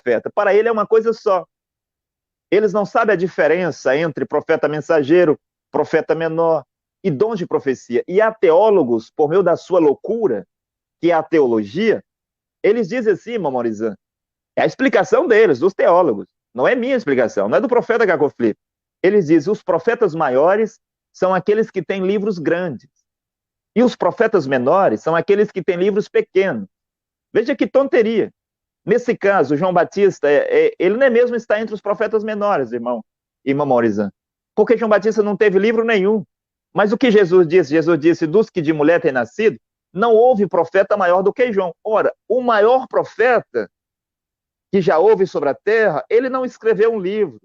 profeta. Para ele é uma coisa só. Eles não sabem a diferença entre profeta mensageiro, profeta menor e dom de profecia. E há teólogos, por meio da sua loucura, que é a teologia, eles dizem assim, Mamorizan, é a explicação deles, dos teólogos. Não é minha explicação, não é do profeta Caco Filipe. Eles dizem, os profetas maiores são aqueles que têm livros grandes. E os profetas menores são aqueles que têm livros pequenos. Veja que tonteria. Nesse caso, João Batista, ele nem mesmo está entre os profetas menores, irmão Morizan. Porque João Batista não teve livro nenhum. Mas o que Jesus disse? Jesus disse, dos que de mulher têm nascido, não houve profeta maior do que João. Ora, o maior profeta que já houve sobre a terra, ele não escreveu um livro.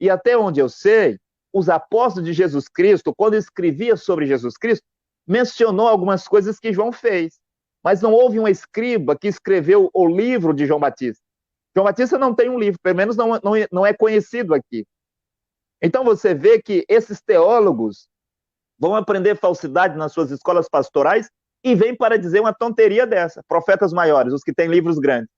E até onde eu sei, os apóstolos de Jesus Cristo, quando escrevia sobre Jesus Cristo, mencionou algumas coisas que João fez. Mas não houve um escriba que escreveu o livro de João Batista. João Batista não tem um livro, pelo menos não é conhecido aqui. Então você vê que esses teólogos vão aprender falsidade nas suas escolas pastorais e vêm para dizer uma tonteria dessa. Profetas maiores, os que têm livros grandes.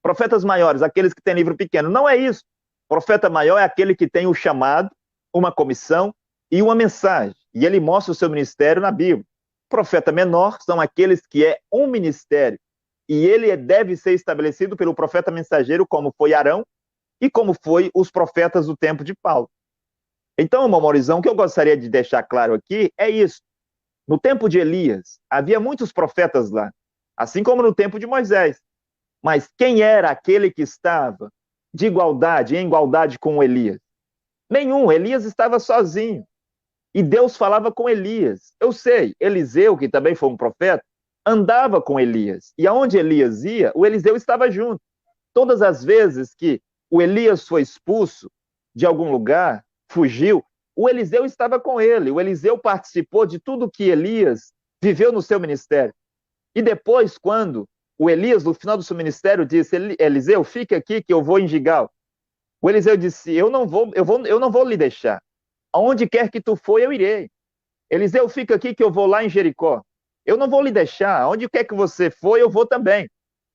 Profetas maiores, aqueles que têm livro pequeno. Não é isso. Profeta maior é aquele que tem o chamado, uma comissão e uma mensagem. E ele mostra o seu ministério na Bíblia. Profeta menor são aqueles que é um ministério. E ele deve ser estabelecido pelo profeta mensageiro, como foi Arão e como foi os profetas do tempo de Paulo. Então, Mamorizão, o que eu gostaria de deixar claro aqui é isso. No tempo de Elias, havia muitos profetas lá, assim como no tempo de Moisés. Mas quem era aquele que estava de igualdade, em igualdade com Elias? Nenhum. Elias estava sozinho. E Deus falava com Elias. Eu sei, Eliseu, que também foi um profeta, andava com Elias. E aonde Elias ia, o Eliseu estava junto. Todas as vezes que o Elias foi expulso de algum lugar, fugiu, o Eliseu estava com ele. O Eliseu participou de tudo que Elias viveu no seu ministério. E depois, quando o Elias, no final do seu ministério, disse, Eliseu, fique aqui que eu vou em Gigal. O Eliseu disse, eu não vou lhe deixar. Aonde quer que tu for, eu irei. Eliseu, fica aqui que eu vou lá em Jericó. Eu não vou lhe deixar. Aonde quer que você for, eu vou também.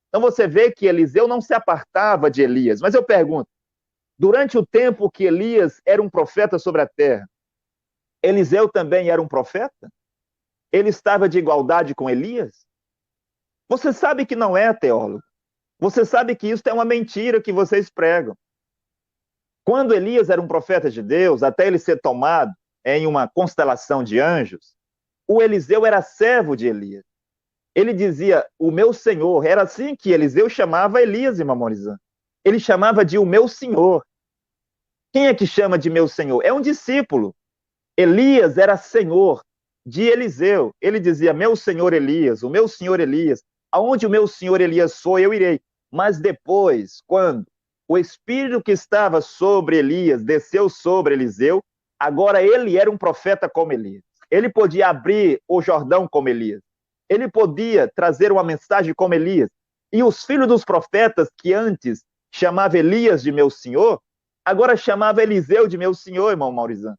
Então você vê que Eliseu não se apartava de Elias. Mas eu pergunto, durante o tempo que Elias era um profeta sobre a terra, Eliseu também era um profeta? Ele estava de igualdade com Elias? Você sabe que não é, teólogo. Você sabe que isso é uma mentira que vocês pregam. Quando Elias era um profeta de Deus, até ele ser tomado em uma constelação de anjos, o Eliseu era servo de Elias. Ele dizia, o meu senhor. Era assim que Eliseu chamava Elias, irmão Morizan. Ele chamava de o meu senhor. Quem é que chama de meu senhor? É um discípulo. Elias era senhor de Eliseu. Ele dizia, meu senhor Elias, o meu senhor Elias. Aonde o meu senhor Elias for, eu irei. Mas depois, quando o espírito que estava sobre Elias desceu sobre Eliseu, agora ele era um profeta como Elias. Ele podia abrir o Jordão como Elias. Ele podia trazer uma mensagem como Elias. E os filhos dos profetas que antes chamava Elias de meu senhor, agora chamava Eliseu de meu senhor, irmão Maurizano.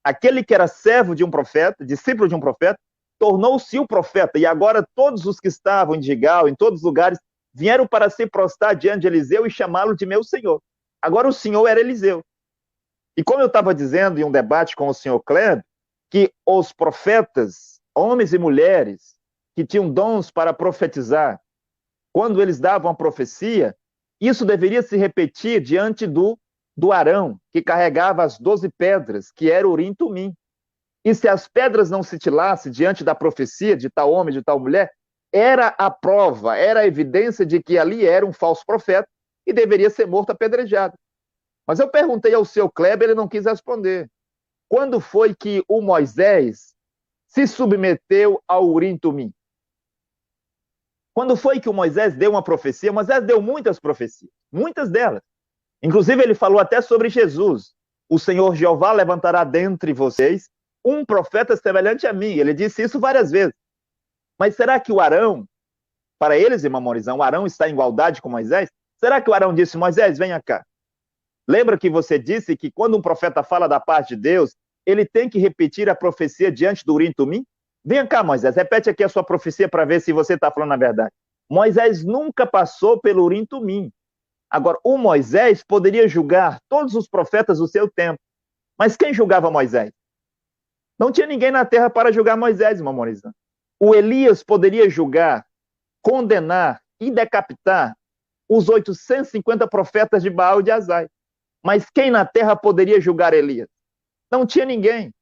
Aquele que era servo de um profeta, discípulo de um profeta, tornou-se o profeta. E agora todos os que estavam em Gigal, em todos os lugares, vieram para se prostrar diante de Eliseu e chamá-lo de meu senhor. Agora o senhor era Eliseu. E como eu estava dizendo em um debate com o senhor Kleber, que os profetas, homens e mulheres, que tinham dons para profetizar, quando eles davam a profecia, isso deveria se repetir diante do Arão, que carregava as 12 pedras, que era Urim e Tumim. E se as pedras não se tirassem diante da profecia de tal homem, de tal mulher, era a prova, era a evidência de que ali era um falso profeta e deveria ser morto apedrejado. Mas eu perguntei ao seu Kleber, ele não quis responder. Quando foi que o Moisés se submeteu ao Urim e Tumim? Quando foi que o Moisés deu uma profecia? Moisés deu muitas profecias, muitas delas. Inclusive ele falou até sobre Jesus. O Senhor Jeová levantará dentre vocês um profeta semelhante a mim. Ele disse isso várias vezes. Mas será que o Arão, para eles, irmão Morizão, o Arão está em igualdade com Moisés? Será que o Arão disse, Moisés, venha cá. Lembra que você disse que quando um profeta fala da parte de Deus, ele tem que repetir a profecia diante do Urim e Tumim? Venha cá, Moisés, repete aqui a sua profecia para ver se você está falando a verdade. Moisés nunca passou pelo Urim e Tumim. Agora, o Moisés poderia julgar todos os profetas do seu tempo. Mas quem julgava Moisés? Não tinha ninguém na terra para julgar Moisés, irmão Morizão. O Elias poderia julgar, condenar e decapitar os 850 profetas de Baal e de Azai. Mas quem na terra poderia julgar Elias? Não tinha ninguém.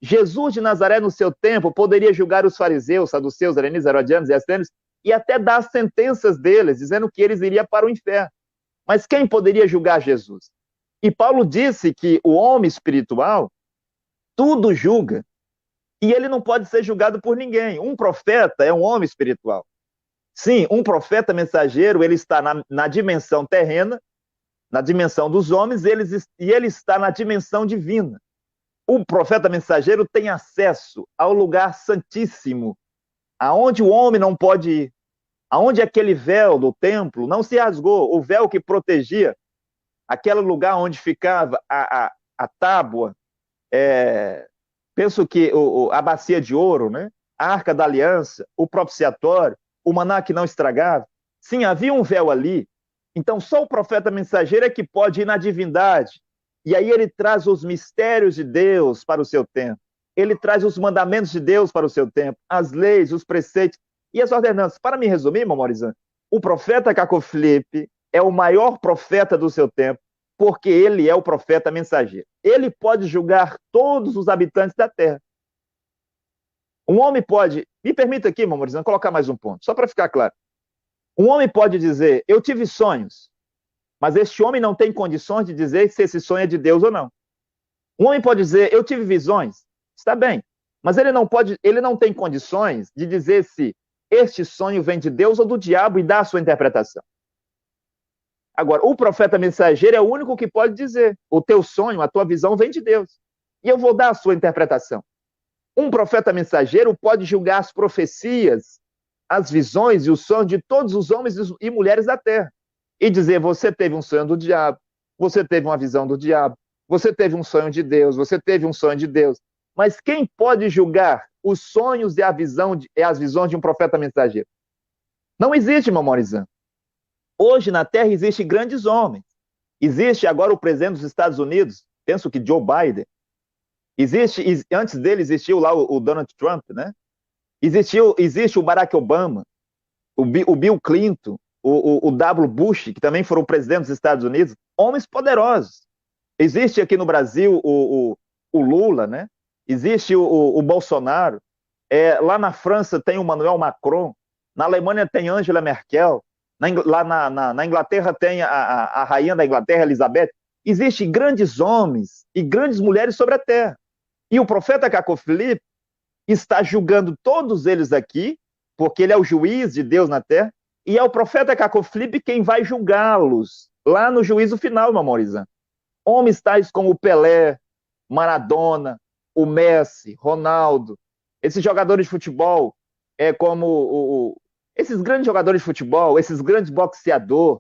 Jesus de Nazaré, no seu tempo, poderia julgar os fariseus, saduceus, herenitas, herodianos e essênios, e até dar as sentenças deles, dizendo que eles iriam para o inferno. Mas quem poderia julgar Jesus? E Paulo disse que o homem espiritual tudo julga, e ele não pode ser julgado por ninguém. Um profeta é um homem espiritual. Sim, um profeta mensageiro, ele está na dimensão terrena, na dimensão dos homens, e ele está na dimensão divina. O profeta mensageiro tem acesso ao lugar santíssimo, aonde o homem não pode ir, aonde aquele véu do templo não se rasgou, o véu que protegia aquele lugar onde ficava a tábua, penso que a bacia de ouro, né? A arca da aliança, o propiciatório, o maná que não estragava. Sim, havia um véu ali. Então, só o profeta mensageiro é que pode ir na divindade. E aí ele traz os mistérios de Deus para o seu tempo. Ele traz os mandamentos de Deus para o seu tempo, as leis, os preceitos e as ordenanças. Para me resumir, Mamorizan, o profeta Caco Filipe é o maior profeta do seu tempo, porque ele é o profeta mensageiro. Ele pode julgar todos os habitantes da terra. Um homem pode... Me permita aqui, Mamorizan, colocar mais um ponto, só para ficar claro. Um homem pode dizer, eu tive sonhos, mas este homem não tem condições de dizer se esse sonho é de Deus ou não. Um homem pode dizer, eu tive visões, está bem, mas ele não tem condições de dizer se este sonho vem de Deus ou do diabo e dar a sua interpretação. Agora, o profeta mensageiro é o único que pode dizer, o teu sonho, a tua visão vem de Deus, e eu vou dar a sua interpretação. Um profeta mensageiro pode julgar as profecias, as visões e os sonhos de todos os homens e mulheres da terra, e dizer, você teve um sonho do diabo, você teve uma visão do diabo, você teve um sonho de Deus, você teve um sonho de Deus. Mas quem pode julgar os sonhos e as visões de um profeta mensageiro? Não existe, Mamorizan. Hoje na Terra existem grandes homens. Existe agora o presidente dos Estados Unidos, penso que Joe Biden. Antes dele existiu lá o Donald Trump, né? Existe o Barack Obama, o Bill Clinton, o W. Bush, que também foram presidente dos Estados Unidos, homens poderosos. Existe aqui no Brasil o Lula, né? Existe o Bolsonaro. Lá na França tem o Emmanuel Macron. Na Alemanha tem Angela Merkel. Lá na Inglaterra tem a rainha da Inglaterra, Elizabeth. Existem grandes homens e grandes mulheres sobre a terra. E o profeta Caco Filipe está julgando todos eles aqui, porque ele é o juiz de Deus na terra, e é o profeta Caco Filipe quem vai julgá-los lá no juízo final, Mamorizan. Homens tais como o Pelé, Maradona, o Messi, Ronaldo, esses jogadores de futebol, esses grandes jogadores de futebol, esses grandes boxeadores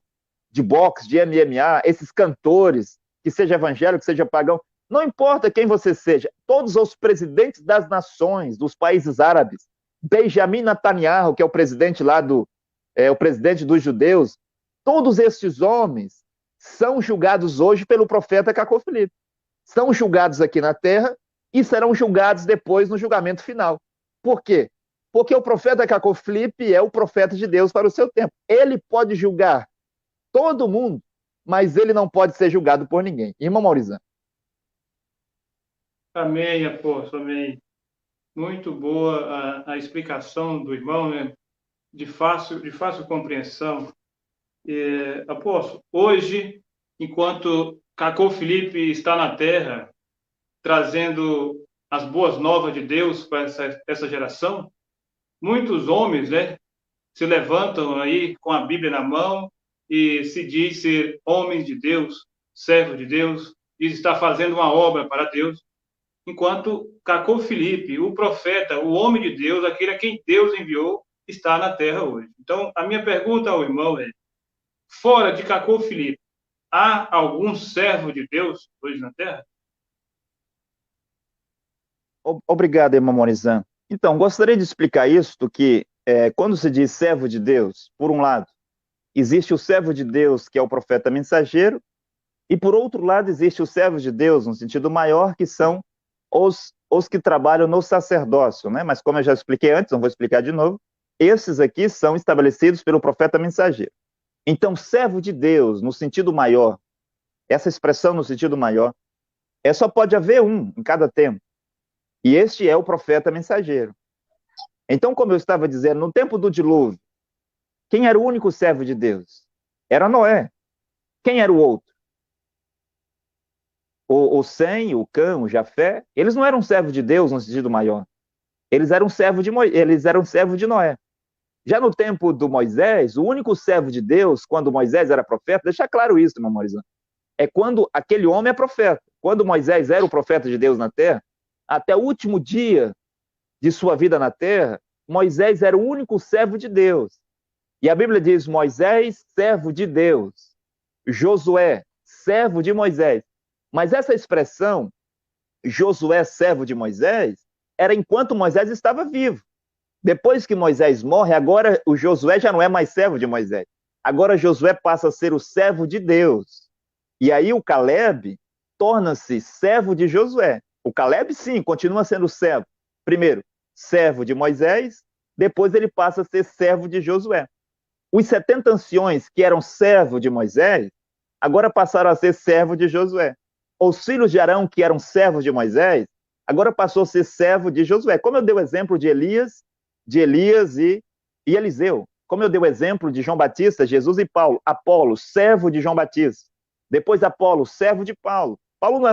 de boxe, de MMA, esses cantores, que seja evangélico, que seja pagão, não importa quem você seja, todos os presidentes das nações, dos países árabes, Benjamin Netanyahu, que é o presidente lá o presidente dos judeus, todos esses homens são julgados hoje pelo profeta Caco Filipe. São julgados aqui na terra e serão julgados depois no julgamento final. Por quê? Porque o profeta Caco Filipe é o profeta de Deus para o seu tempo. Ele pode julgar todo mundo, mas ele não pode ser julgado por ninguém. Irmão Maurizão. Amém, apóstolo, amém. Muito boa a explicação do irmão, né? De fácil compreensão. Apóstolo, hoje, enquanto Caco Filipe está na terra, trazendo as boas novas de Deus para essa geração, muitos homens, né, se levantam aí com a Bíblia na mão e se diz ser homens de Deus, servos de Deus, diz estar fazendo uma obra para Deus, enquanto Caco Filipe, o profeta, o homem de Deus, aquele a quem Deus enviou, está na terra hoje. Então, a minha pergunta ao irmão é, fora de Caco Filipe, há algum servo de Deus hoje na terra? Obrigado, irmão Morizan. Então, gostaria de explicar isso, que quando se diz servo de Deus, por um lado, existe o servo de Deus, que é o profeta mensageiro, e por outro lado existe o servo de Deus, no sentido maior, que são os que trabalham no sacerdócio, né? Mas como eu já expliquei antes, não vou explicar de novo, esses aqui são estabelecidos pelo profeta mensageiro. Então, servo de Deus, no sentido maior, essa expressão no sentido maior, só pode haver um em cada tempo. E este é o profeta mensageiro. Então, como eu estava dizendo, no tempo do dilúvio, quem era o único servo de Deus? Era Noé. Quem era o outro? O Sem, o Cã, o Jafé, eles não eram servos de Deus no sentido maior. Eles eram servos de Noé. Já no tempo do Moisés, o único servo de Deus, quando Moisés era profeta, deixa claro isso, meu Morizão, é quando aquele homem é profeta. Quando Moisés era o profeta de Deus na terra, até o último dia de sua vida na terra, Moisés era o único servo de Deus. E a Bíblia diz: Moisés, servo de Deus. Josué, servo de Moisés. Mas essa expressão, Josué, servo de Moisés, era enquanto Moisés estava vivo. Depois que Moisés morre, agora o Josué já não é mais servo de Moisés. Agora Josué passa a ser o servo de Deus. E aí o Caleb torna-se servo de Josué. O Caleb, sim, continua sendo servo. Primeiro, servo de Moisés, depois ele passa a ser servo de Josué. Os 70 anciões que eram servo de Moisés, agora passaram a ser servo de Josué. Os filhos de Arão, que eram servos de Moisés, agora passou a ser servo de Josué. Como eu dei o exemplo de Elias e Eliseu. Como eu dei o exemplo de João Batista, Jesus e Paulo. Apolo, servo de João Batista. Depois Apolo, servo de Paulo. Apolo não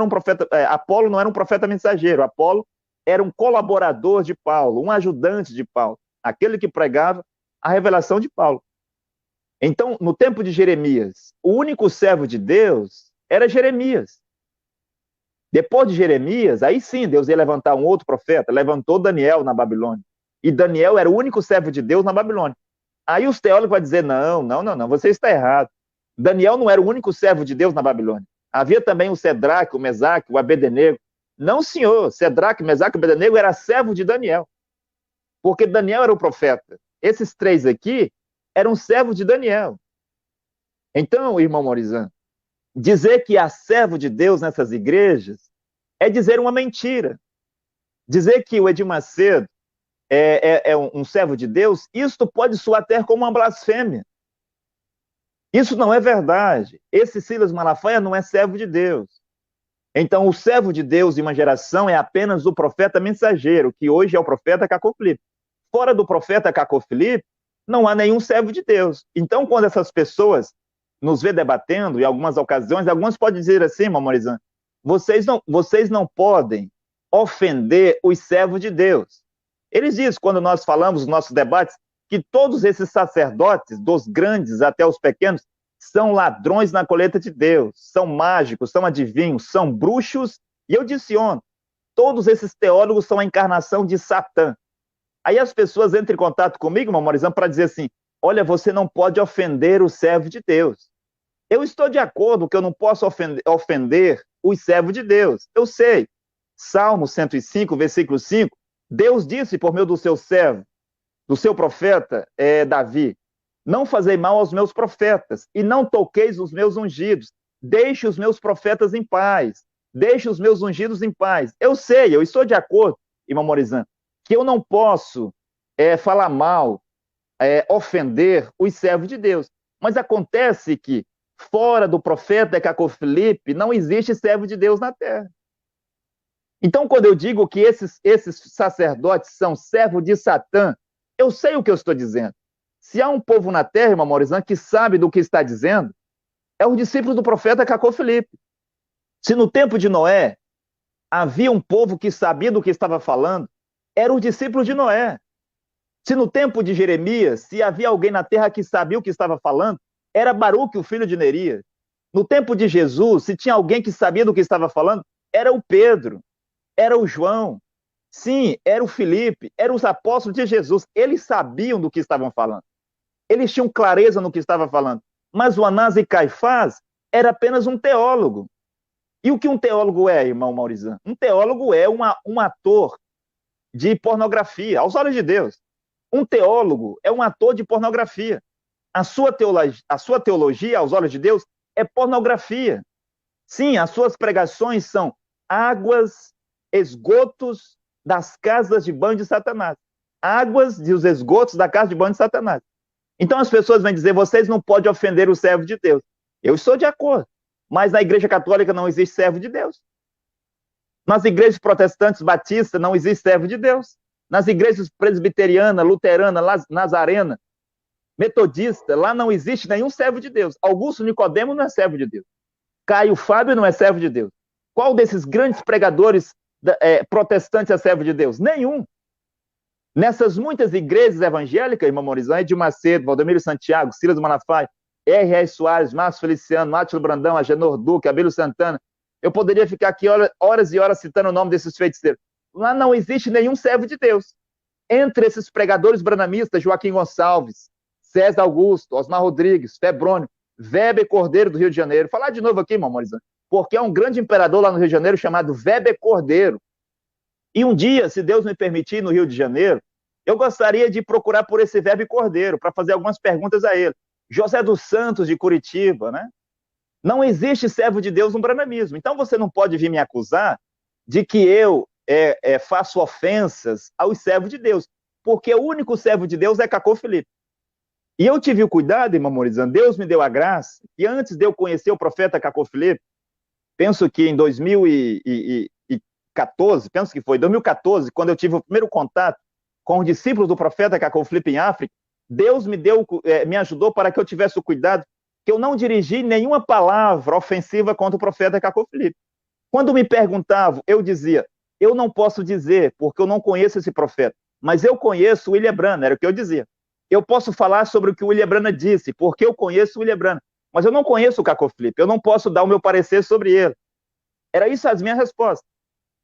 era um profeta mensageiro. Apolo era um colaborador de Paulo, um ajudante de Paulo, aquele que pregava a revelação de Paulo. Então, no tempo de Jeremias, o único servo de Deus era Jeremias. Depois de Jeremias, aí sim, Deus ia levantar um outro profeta, levantou Daniel na Babilônia. E Daniel era o único servo de Deus na Babilônia. Aí os teólogos vão dizer: não, você está errado. Daniel não era o único servo de Deus na Babilônia. Havia também o Cedraque, o Mesaque, o Abednego. Não, senhor, Cedraque, Mesaque e Abednego era servo de Daniel. Porque Daniel era o profeta. Esses três aqui eram servos de Daniel. Então, irmão Morizan, dizer que há servo de Deus nessas igrejas é dizer uma mentira. Dizer que o Edir Macedo é um servo de Deus, isto pode soar até como uma blasfêmia. Isso não é verdade. Esse Silas Malafaia não é servo de Deus. Então, o servo de Deus de uma geração é apenas o profeta mensageiro, que hoje é o profeta Cacó Filipe. Fora do profeta Cacó Filipe, não há nenhum servo de Deus. Então, quando essas pessoas nos vê debatendo, em algumas ocasiões, algumas podem dizer assim, Mamorizan, vocês não podem ofender os servos de Deus. Eles dizem, quando nós falamos nos nossos debates, que todos esses sacerdotes, dos grandes até os pequenos, são ladrões na colheita de Deus, são mágicos, são adivinhos, são bruxos, e eu disse ontem, todos esses teólogos são a encarnação de Satã. Aí as pessoas entram em contato comigo, Mamorizão, para dizer assim: olha, você não pode ofender o servo de Deus. Eu estou de acordo que eu não posso ofender os servos de Deus. Eu sei. Salmo 105, versículo 5, Deus disse por meio do seu servo, do seu profeta Davi: não fazei mal aos meus profetas, e não toqueis os meus ungidos. Deixe os meus profetas em paz. Deixe os meus ungidos em paz. Eu sei, eu estou de acordo, irmão Morizan, que eu não posso falar mal, ofender os servos de Deus. Mas acontece que, fora do profeta Cacó Filipe, não existe servo de Deus na terra. Então, quando eu digo que esses sacerdotes são servos de Satã, eu sei o que eu estou dizendo. Se há um povo na terra, irmão Morizan, que sabe do que está dizendo, é o discípulo do profeta Cacó Filipe. Se no tempo de Noé havia um povo que sabia do que estava falando, era o discípulo de Noé. Se no tempo de Jeremias, se havia alguém na terra que sabia o que estava falando, era Baruque, o filho de Nerias. No tempo de Jesus, se tinha alguém que sabia do que estava falando, era o Pedro, era o João, sim, era o Filipe, eram os apóstolos de Jesus. Eles sabiam do que estavam falando. Eles tinham clareza no que estavam falando. Mas o Anás e Caifás era apenas um teólogo. E o que um teólogo é, irmão Maurizan? Um teólogo é um ator de pornografia, aos olhos de Deus. Um teólogo é um ator de pornografia. A sua teologia, aos olhos de Deus, é pornografia. Sim, as suas pregações são águas, esgotos das casas de banho de Satanás. Águas e os esgotos da casa de banho de Satanás. Então as pessoas vêm dizer, vocês não podem ofender o servo de Deus. Eu estou de acordo, mas na Igreja Católica não existe servo de Deus. Nas igrejas protestantes batistas não existe servo de Deus. Nas igrejas presbiteriana, luterana, nazarena, metodista, lá não existe nenhum servo de Deus. Augusto Nicodemo não é servo de Deus. Caio Fábio não é servo de Deus. Qual desses grandes pregadores protestantes é servo de Deus? Nenhum. Nessas muitas igrejas evangélicas, irmão Morizão, Edir Macedo, Valdemiro Santiago, Silas Malafaia, R.R. Soares, Márcio Feliciano, Átilo Brandão, Agenor Duque, Abílio Santana, eu poderia ficar aqui horas e horas citando o nome desses feiticeiros. Lá não existe nenhum servo de Deus. Entre esses pregadores branamistas, Joaquim Gonçalves, César Augusto, Osmar Rodrigues, Febrônio, Weber Cordeiro, do Rio de Janeiro. Vou falar de novo aqui, irmão Morizão, porque é um grande imperador lá no Rio de Janeiro chamado Weber Cordeiro. E um dia, se Deus me permitir, no Rio de Janeiro, eu gostaria de procurar por esse Weber Cordeiro, para fazer algumas perguntas a ele. José dos Santos, de Curitiba, né? Não existe servo de Deus no branamismo. Então você não pode vir me acusar de que eu faço ofensas aos servos de Deus, porque o único servo de Deus é Cacô Filipe. E eu tive o cuidado, irmão Morizão, Deus me deu a graça, e antes de eu conhecer o profeta Cacô Filipe, penso que em 2014, penso que foi 2014, quando eu tive o primeiro contato com os discípulos do profeta Cacô Filipe em África, Deus me ajudou para que eu tivesse o cuidado que eu não dirigi nenhuma palavra ofensiva contra o profeta Cacô Filipe. Quando me perguntavam, eu dizia, eu não posso dizer, porque eu não conheço esse profeta, mas eu conheço o William Branham, era o que eu dizia. Eu posso falar sobre o que o William Branham disse, porque eu conheço o William Branham, mas eu não conheço o Cacô Filipe, eu não posso dar o meu parecer sobre ele. Era isso as minhas respostas.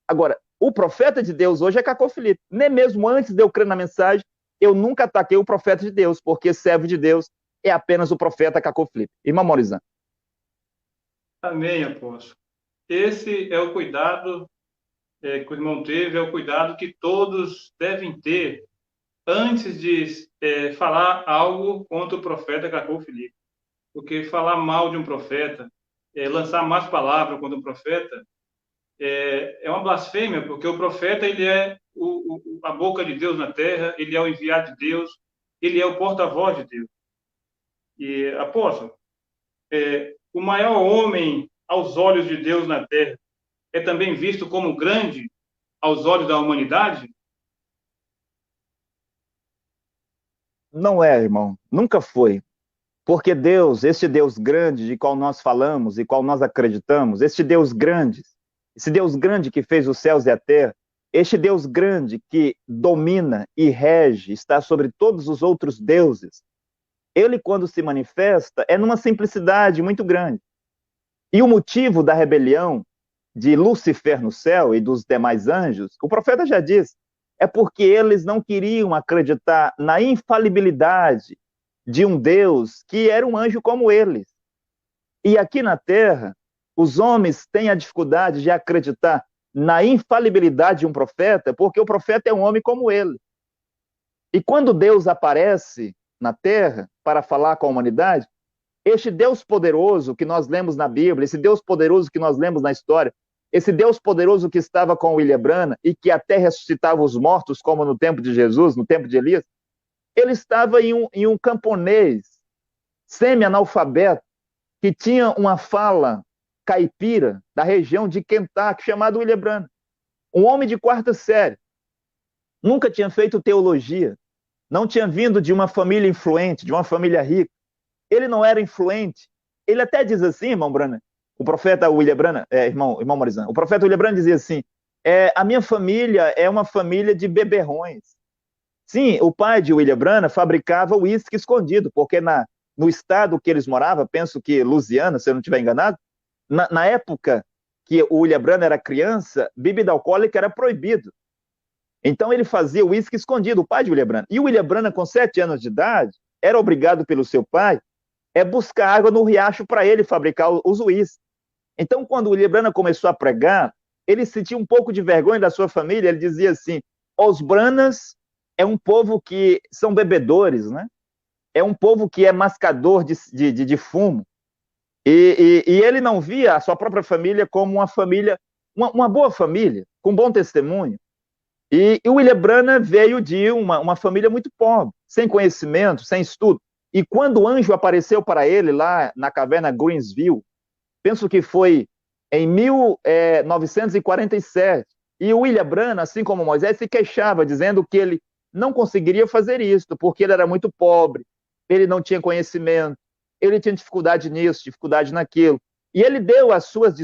Agora, o profeta de Deus hoje é Cacô Filipe. Nem mesmo antes de eu crer na mensagem, eu nunca ataquei o profeta de Deus, porque servo de Deus é apenas o profeta Cacô Filipe. Irmão Morizão. Amém, apóstolo. Esse é o cuidado que o irmão teve, é o cuidado que todos devem ter antes de falar algo contra o profeta Cacô Filipe. Porque falar mal de um profeta, lançar más palavras contra um profeta, é uma blasfêmia, porque o profeta ele é a boca de Deus na terra, ele é o enviado de Deus, ele é o porta-voz de Deus. E, apóstolo, o maior homem aos olhos de Deus na terra é também visto como grande aos olhos da humanidade? Não é, irmão. Nunca foi. Porque Deus, este Deus grande de qual nós falamos e qual nós acreditamos, este Deus grande, esse Deus grande que fez os céus e a terra, este Deus grande que domina e rege, está sobre todos os outros deuses, ele, quando se manifesta, é numa simplicidade muito grande. E o motivo da rebelião de Lúcifer no céu e dos demais anjos, o profeta já disse, é porque eles não queriam acreditar na infalibilidade de um Deus que era um anjo como eles. E aqui na terra, os homens têm a dificuldade de acreditar na infalibilidade de um profeta, porque o profeta é um homem como ele. E quando Deus aparece na terra para falar com a humanidade, este Deus poderoso que nós lemos na Bíblia, esse Deus poderoso que nós lemos na história, esse Deus poderoso que estava com William Branham e que até ressuscitava os mortos, como no tempo de Jesus, no tempo de Elias, ele estava em um camponês semi-analfabeto que tinha uma fala caipira da região de Kentucky, chamado William Branham. Um homem de quarta série. Nunca tinha feito teologia. Não tinha vindo de uma família influente, de uma família rica. Ele não era influente. Ele até diz assim, irmão Branham, o profeta William Branham, irmão Morizão, o profeta William Branham dizia assim, a minha família é uma família de beberrões. Sim, o pai de William Branham fabricava uísque escondido, porque no estado que eles moravam, penso que Louisiana, se eu não estiver enganado, na época que o William Branham era criança, bebida alcoólica era proibido. Então ele fazia uísque escondido, o pai de William Branham. E o William Branham, com 7 anos de idade, era obrigado pelo seu pai buscar água no riacho para ele fabricar os uísques. Então, quando o William Branham começou a pregar, ele sentia um pouco de vergonha da sua família, ele dizia assim, os Branhams é um povo que são bebedores, né? é um povo que é mascador de fumo. E ele não via a sua própria família como uma família, uma boa família, com bom testemunho. E o William Branham veio de uma família muito pobre, sem conhecimento, sem estudo. E quando o anjo apareceu para ele lá na caverna Greensville, penso que foi em 1947, e o William Branham, assim como Moisés, se queixava, dizendo que ele não conseguiria fazer isso, porque ele era muito pobre, ele não tinha conhecimento, ele tinha dificuldade nisso, dificuldade naquilo. E ele deu as suas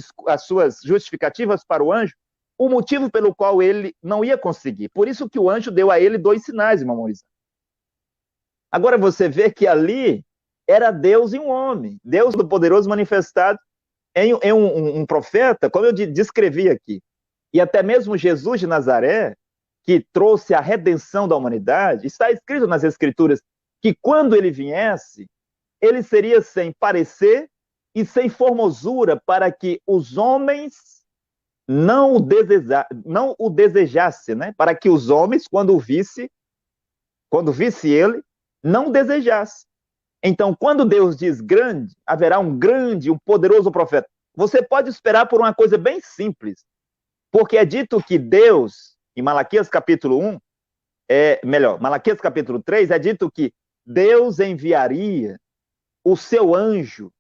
justificativas para o anjo, o motivo pelo qual ele não ia conseguir. Por isso que o anjo deu a ele 2 sinais, irmão Moisés. Agora você vê que ali era Deus e um homem, Deus do poderoso manifestado em um profeta, como eu descrevi aqui. E até mesmo Jesus de Nazaré, que trouxe a redenção da humanidade, está escrito nas Escrituras que quando ele viesse, ele seria sem parecer e sem formosura, para que os homens não o desejassem, né? Para que os homens, quando visse ele, não desejasse. Então, quando Deus diz grande, haverá um grande, um poderoso profeta. Você pode esperar por uma coisa bem simples, porque é dito que Deus, em Malaquias capítulo 1, Malaquias capítulo 3, é dito que Deus enviaria o seu anjo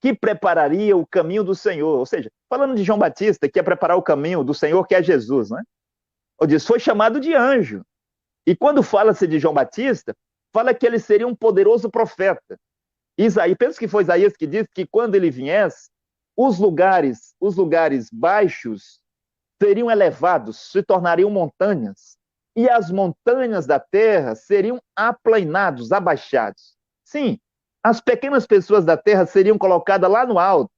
que prepararia o caminho do Senhor. Ou seja, falando de João Batista, que ia preparar o caminho do Senhor, que é Jesus, né? Ou diz, foi chamado de anjo. E quando fala-se de João Batista, fala que ele seria um poderoso profeta. Isaías, penso que foi Isaías que disse que quando ele viesse, os lugares baixos seriam elevados, se tornariam montanhas, e as montanhas da terra seriam aplainados, abaixados. Sim, as pequenas pessoas da terra seriam colocadas lá no alto,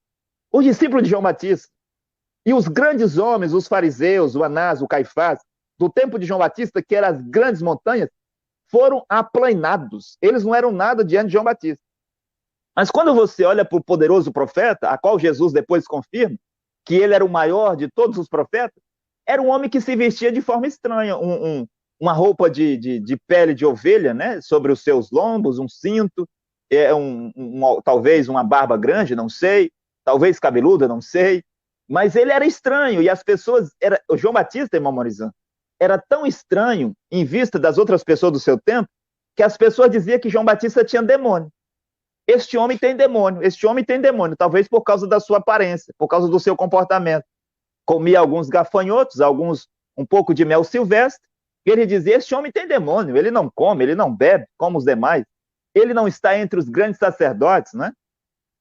os discípulos de João Batista. E os grandes homens, os fariseus, o Anás, o Caifás, do tempo de João Batista, que eram as grandes montanhas, foram aplainados. Eles não eram nada diante de João Batista. Mas quando você olha para o poderoso profeta, a qual Jesus depois confirma, que ele era o maior de todos os profetas, era um homem que se vestia de forma estranha, uma roupa de pele de ovelha, né, sobre os seus lombos, um cinto, talvez uma barba grande, não sei, talvez cabeluda, não sei, mas ele era estranho, e as pessoas, o João Batista, irmão Morizão, era tão estranho em vista das outras pessoas do seu tempo, que as pessoas diziam que João Batista tinha demônio. Este homem tem demônio, talvez por causa da sua aparência, por causa do seu comportamento. Comia alguns gafanhotos, um pouco de mel silvestre, e ele dizia, este homem tem demônio, ele não come, ele não bebe, como os demais, ele não está entre os grandes sacerdotes, né?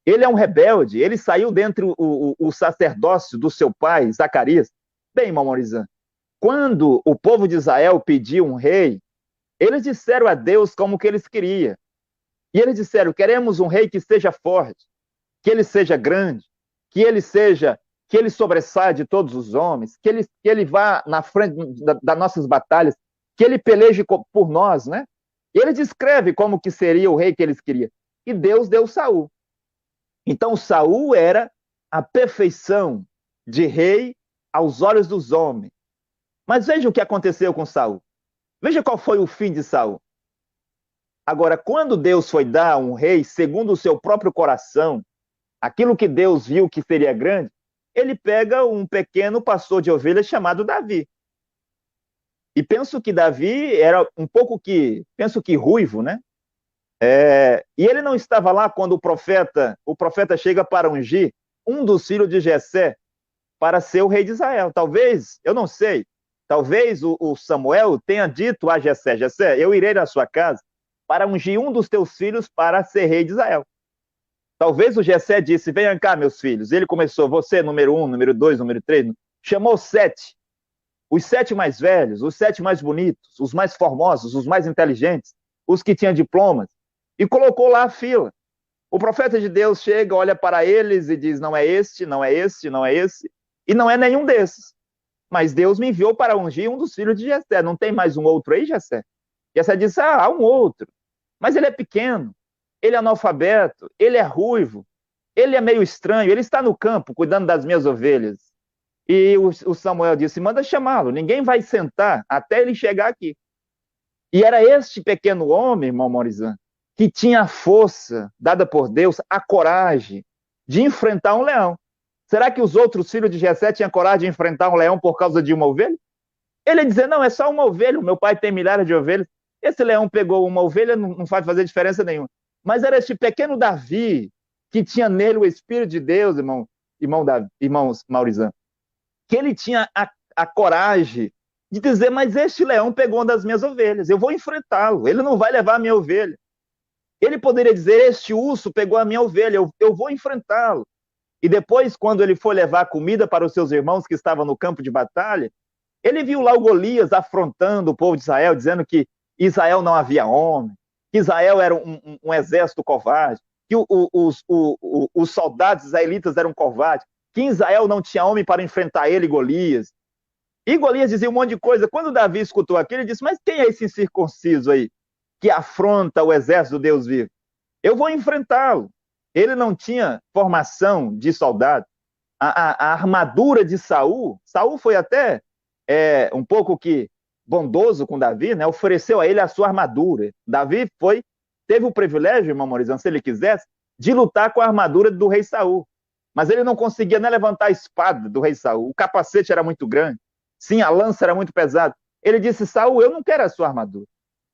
Ele é um rebelde, ele saiu dentre o sacerdócio do seu pai, Zacarias. Bem, irmão Morizan, quando o povo de Israel pediu um rei, eles disseram a Deus como que eles queriam. E eles disseram, queremos um rei que seja forte, que ele seja grande, que ele sobressaia de todos os homens, que ele vá na frente das nossas batalhas, que ele peleje por nós, né? E ele descreve como que seria o rei que eles queriam. E Deus deu Saul. Então Saul era a perfeição de rei aos olhos dos homens. Mas veja o que aconteceu com Saul. Veja qual foi o fim de Saul. Agora, quando Deus foi dar um rei segundo o seu próprio coração, aquilo que Deus viu que seria grande, ele pega um pequeno pastor de ovelhas chamado Davi. E penso que Davi era penso que ruivo, né? E ele não estava lá quando o profeta chega para ungir um dos filhos de Jessé para ser o rei de Israel. Talvez, eu não sei, talvez o Samuel tenha dito a Jessé, Jessé, eu irei na sua casa para ungir um dos teus filhos para ser rei de Israel. Talvez o Jessé disse, venham cá, meus filhos. Ele começou, você, número 1, número 2, número 3, chamou 7. Os 7 mais velhos, os 7 mais bonitos, os mais formosos, os mais inteligentes, os que tinham diplomas, e colocou lá a fila. O profeta de Deus chega, olha para eles e diz, não é este, não é este, não é esse, e não é nenhum desses. Mas Deus me enviou para ungir um dos filhos de Jessé. Não tem mais um outro aí, Jessé? Jessé disse, há um outro. Mas ele é pequeno, ele é analfabeto, ele é ruivo, ele é meio estranho, ele está no campo cuidando das minhas ovelhas. E o Samuel disse, manda chamá-lo, ninguém vai sentar até ele chegar aqui. E era este pequeno homem, irmão Morizan, que tinha a força dada por Deus, a coragem de enfrentar um leão. Será que os outros filhos de Jessé tinham coragem de enfrentar um leão por causa de uma ovelha? Ele ia dizer, não, é só uma ovelha, o meu pai tem milhares de ovelhas. Esse leão pegou uma ovelha, não faz fazer diferença nenhuma. Mas era este pequeno Davi, que tinha nele o Espírito de Deus, irmãos Maurizão, que ele tinha a coragem de dizer, mas este leão pegou uma das minhas ovelhas, eu vou enfrentá-lo, ele não vai levar a minha ovelha. Ele poderia dizer, este urso pegou a minha ovelha, eu vou enfrentá-lo. E depois, quando ele foi levar comida para os seus irmãos que estavam no campo de batalha, ele viu lá o Golias afrontando o povo de Israel, dizendo que Israel não havia homem, que Israel era um exército covarde, que os soldados israelitas eram covardes, que Israel não tinha homem para enfrentar ele, Golias. E Golias dizia um monte de coisa. Quando Davi escutou aquilo, ele disse, mas quem é esse incircunciso aí que afronta o exército do Deus vivo? Eu vou enfrentá-lo. Ele não tinha formação de soldado. A armadura de Saul foi até um pouco que bondoso com Davi, né? Ofereceu a ele a sua armadura. Davi teve o privilégio, irmão Maurizão, se ele quisesse, de lutar com a armadura do rei Saul. Mas ele não conseguia nem levantar a espada do rei Saul. O capacete era muito grande. Sim, a lança era muito pesada. Ele disse, Saul, eu não quero a sua armadura.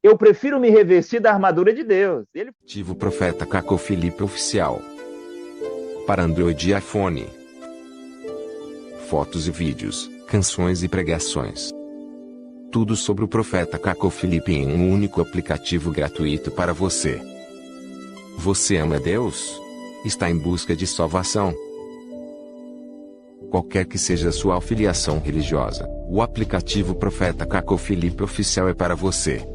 Eu prefiro me revestir da armadura de Deus. Ativo Profeta Caco Felipe Oficial. Para Android e iPhone. Fotos e vídeos, canções e pregações. Tudo sobre o Profeta Caco Felipe em um único aplicativo gratuito para você. Você ama Deus? Está em busca de salvação? Qualquer que seja a sua afiliação religiosa, o aplicativo Profeta Caco Felipe Oficial é para você.